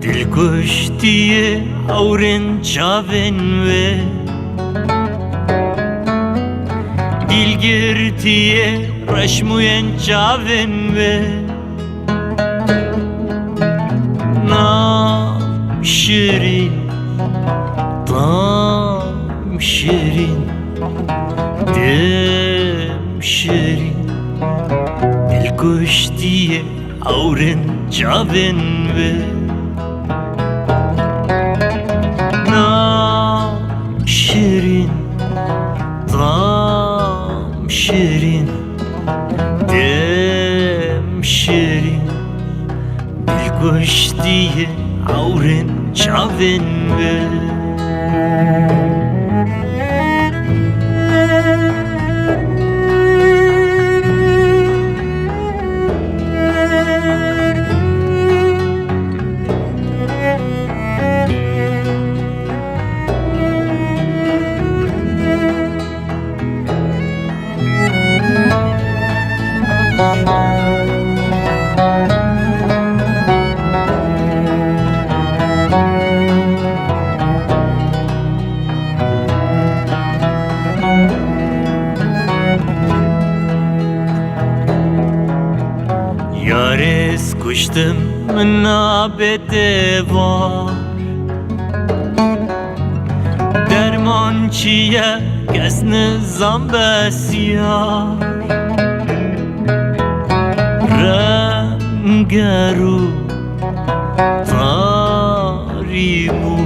دلکشتی اورن چاون و دلگرتی رشموین چاون و نام شیرین طعم شیرین دم شیرین دلکشتی اورن چاون و نام شیرین طعم شیرین دم شیرین دلکشتی اورن چاون و یارس کشتم نابده وار درمان چیه کس نظام بسیار رنگرو تاریمو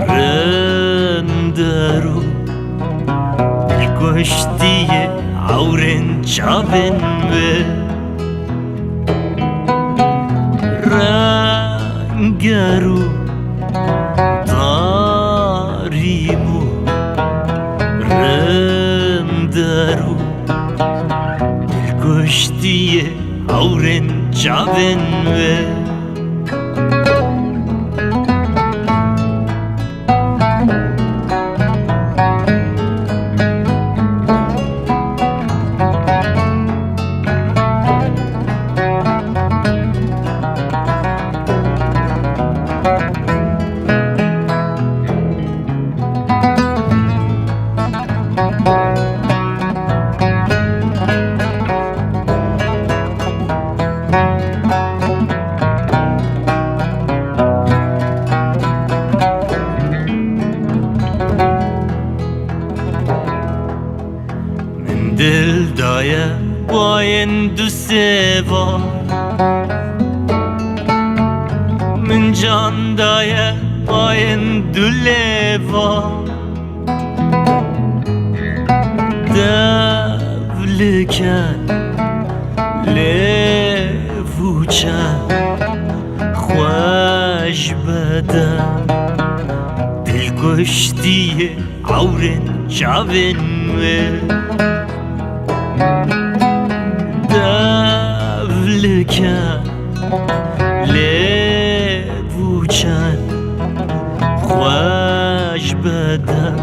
رندرو دلکشتی اورن چاون و رنگرو تاریمو رندرو دلکشتی اورن چاون و دل دایه باین دو سوا من جان دایه باین دو لوا devliken levu çen خوش بدن دلکشتی اورن چاون و devliken levu çen خوش بدن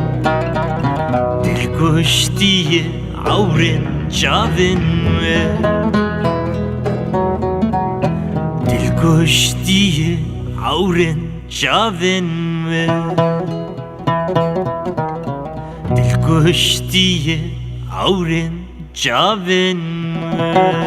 دلکشتی اورن چاون و دلکشتی اورن چاون و دلکشتی اورن چاون و